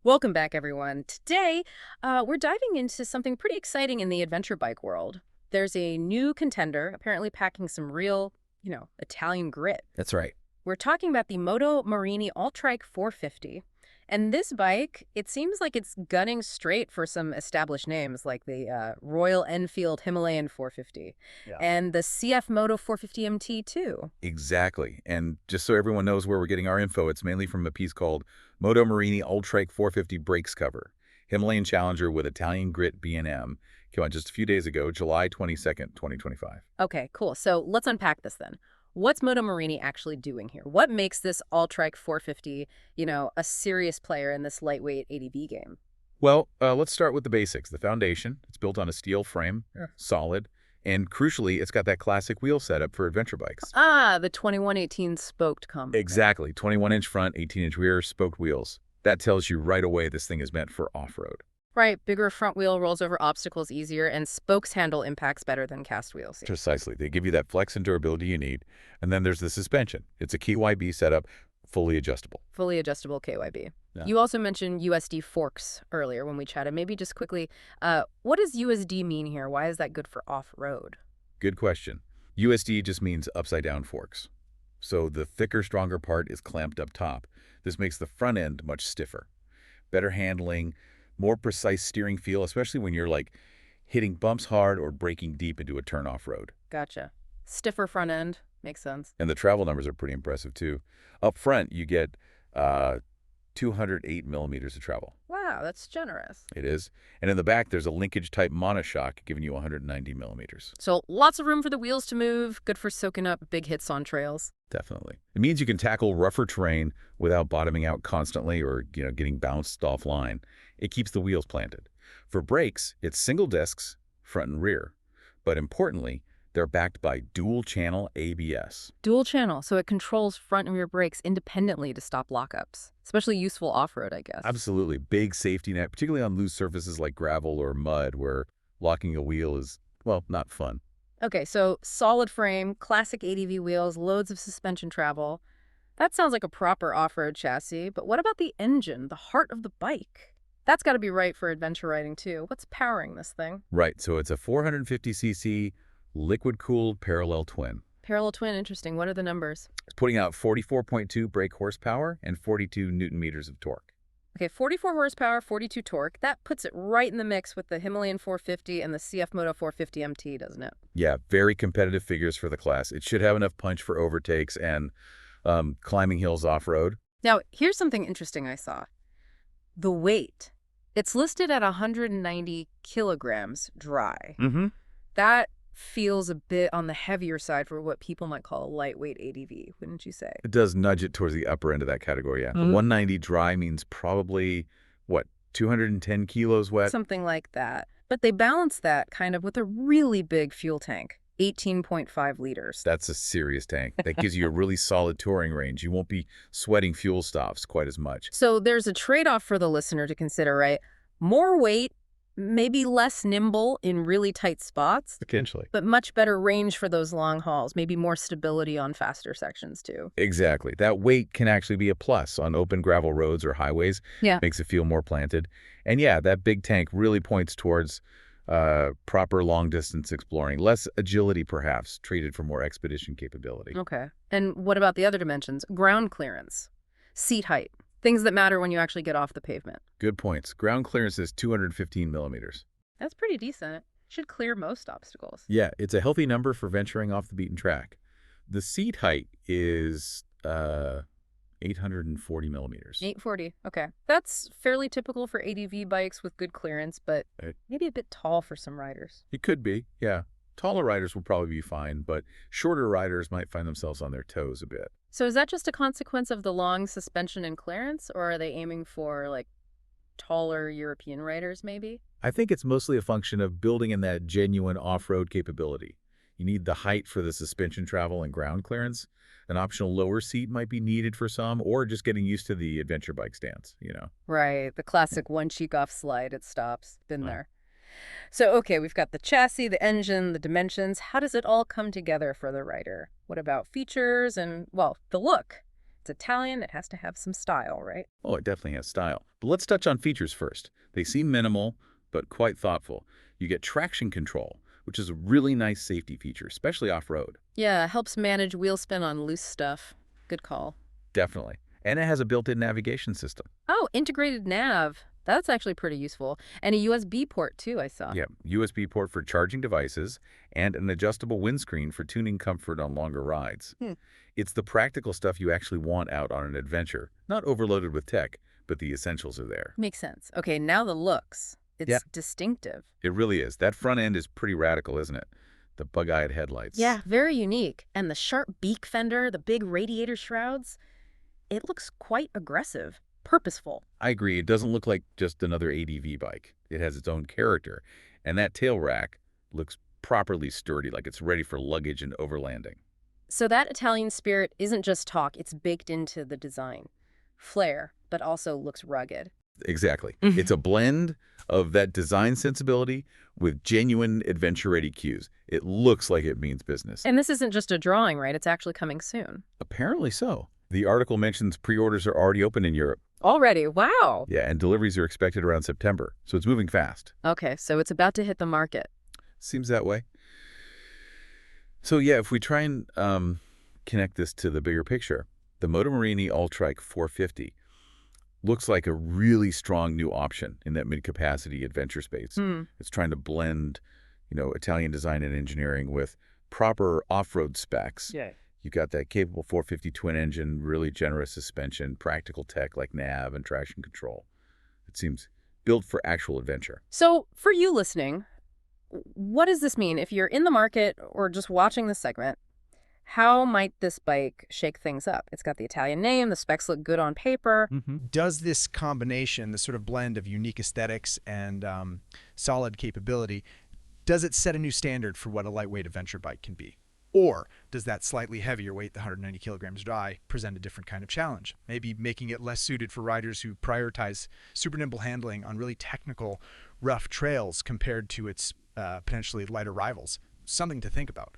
Welcome back, everyone. Today, we're diving into something pretty exciting in the adventure bike world. There's a new contender, apparently packing some real, Italian grit. That's right. We're talking about the MotoMorini AllTrike 450. And this bike, it seems like it's gunning straight for some established names like the Royal Enfield Himalayan 450 Yeah. and the CF Moto 450 MT too. Exactly. And just so everyone knows where we're getting our info, it's mainly from a piece called MotoMorini AllTrike 450 Brakes Cover. Himalayan Challenger with Italian Grit B&M came out just a few days ago, July 22nd, 2025. Okay, cool. So let's unpack this then. What's MotoMorini actually doing here? What makes this Altrike 450, a serious player in this lightweight ADV game? Well, let's start with the basics. The foundation, it's built on a steel frame, solid, and crucially, it's got that classic wheel setup for adventure bikes. Ah, the 2118 spoked combo. Exactly. 21-inch front, 18-inch rear, spoked wheels. That tells you right away this thing is meant for off-road. Right, bigger front wheel rolls over obstacles easier, and spokes handle impacts better than cast wheels. Precisely. They give you that flex and durability you need. And then there's the suspension. It's a KYB setup, fully adjustable. Fully adjustable KYB. Yeah. You also mentioned USD forks earlier when we chatted. Maybe just quickly, what does USD mean here? Why is that good for off-road? Good question. USD just means upside-down forks. So the thicker, stronger part is clamped up top. This makes the front end much stiffer. Better handling, more precise steering feel, especially when you're like hitting bumps hard or braking deep into a turn off-road. Gotcha. Stiffer front end. Makes sense. And the travel numbers are pretty impressive too. Up front, you get 208 millimeters of travel. Wow, that's generous. It is. And in the back, there's a linkage-type monoshock giving you 190 millimeters. So lots of room for the wheels to move, good for soaking up big hits on trails. Definitely. It means you can tackle rougher terrain without bottoming out constantly or, getting bounced offline. It keeps the wheels planted. For brakes, it's single discs, front and rear. But importantly, they're backed by dual-channel ABS. Dual channel, so it controls front and rear brakes independently to stop lockups. Especially useful off-road, I guess. Absolutely. Big safety net, particularly on loose surfaces like gravel or mud where locking a wheel is, well, not fun. Okay, so solid frame, classic ADV wheels, loads of suspension travel. That sounds like a proper off-road chassis, but what about the engine, the heart of the bike? That's got to be right for adventure riding too. What's powering this thing? Right, so it's a 450cc liquid-cooled parallel twin. Parallel twin, interesting. What are the numbers? It's putting out 44.2 brake horsepower and 42 newton meters of torque. Okay, 44 horsepower, 42 torque. That puts it right in the mix with the Himalayan 450 and the CF Moto 450 MT, doesn't it? Yeah, very competitive figures for the class. It should have enough punch for overtakes and climbing hills off-road. Now, here's something interesting I saw. The weight. It's listed at 190 kilograms dry. Mm-hmm. That feels a bit on the heavier side for what people might call a lightweight ADV, wouldn't you say? It does nudge it towards the upper end of that category, yeah. The 190 dry means probably, 210 kilos wet? Something like that. But they balance that kind of with a really big fuel tank, 18.5 liters. That's a serious tank. That gives you a really solid touring range. You won't be sweating fuel stops quite as much. So there's a trade-off for the listener to consider, right? More weight, maybe less nimble in really tight spots, Potentially. but much better range for those long hauls, maybe more stability on faster sections too. Exactly. That weight can actually be a plus on open gravel roads or highways. Yeah. Makes it feel more planted. And yeah, that big tank really points towards proper long-distance exploring. Less agility, perhaps, traded for more expedition capability. Okay. And what about the other dimensions? Ground clearance, seat height, things that matter when you actually get off the pavement. Good points. Ground clearance is 215 millimeters. That's pretty decent. Should clear most obstacles. Yeah, it's a healthy number for venturing off the beaten track. The seat height is 840 millimeters. 840. Okay. That's fairly typical for ADV bikes with good clearance, but maybe a bit tall for some riders. It could be, yeah. Taller riders will probably be fine, but shorter riders might find themselves on their toes a bit. So is that just a consequence of the long suspension and clearance, or are they aiming for, taller European riders, maybe? I think it's mostly a function of building in that genuine off-road capability. You need the height for the suspension travel and ground clearance. An optional lower seat might be needed for some, or just getting used to the adventure bike stance, Right. The classic one cheek off slide, it stops. Been there. So, okay, we've got the chassis, the engine, the dimensions. How does it all come together for the rider? What about features and, well, the look? It's Italian, it has to have some style, right? Oh, it definitely has style. But let's touch on features first. They seem minimal, but quite thoughtful. You get traction control, which is a really nice safety feature, especially off-road. Yeah, helps manage wheel spin on loose stuff. Good call. Definitely. And it has a built-in navigation system. Oh, integrated nav. That's actually pretty useful. And a USB port, too, I saw. Yeah, USB port for charging devices and an adjustable windscreen for tuning comfort on longer rides. Hmm. It's the practical stuff you actually want out on an adventure, not overloaded with tech, but the essentials are there. Makes sense. Okay, now the looks. It's Yeah. distinctive. It really is. That front end is pretty radical, isn't it? The bug-eyed headlights. Yeah, very unique. And the sharp beak fender, the big radiator shrouds, it looks quite aggressive, purposeful. I agree. It doesn't look like just another ADV bike. It has its own character. And that tail rack looks properly sturdy, like it's ready for luggage and overlanding. So that Italian spirit isn't just talk, it's baked into the design. Flair, but also looks rugged. Exactly. Mhm. It's a blend of that design sensibility with genuine adventure-ready cues. It looks like it means business. And this isn't just a drawing, right? It's actually coming soon. Apparently so. The article mentions pre-orders are already open in Europe. Already? Wow. Yeah, and deliveries are expected around September, so it's moving fast. Okay, so it's about to hit the market. Seems that way. So yeah, if we try and connect this to the bigger picture, the MotoMorini AllTrike 450 looks like a really strong new option in that mid-capacity adventure space. It's trying to blend, Italian design and engineering with proper off-road specs. Yeah. You've got that capable 450 twin engine, really generous suspension, practical tech like nav and traction control. It seems built for actual adventure. So for you listening, what does this mean? If you're in the market or just watching this segment, how might this bike shake things up? It's got the Italian name, the specs look good on paper. Does this combination, this sort of blend of unique aesthetics and solid capability, does it set a new standard for what a lightweight adventure bike can be? Or does that slightly heavier weight, the 190 kilograms dry, present a different kind of challenge? Maybe making it less suited for riders who prioritize super nimble handling on really technical, rough trails compared to its potentially lighter rivals. Something to think about.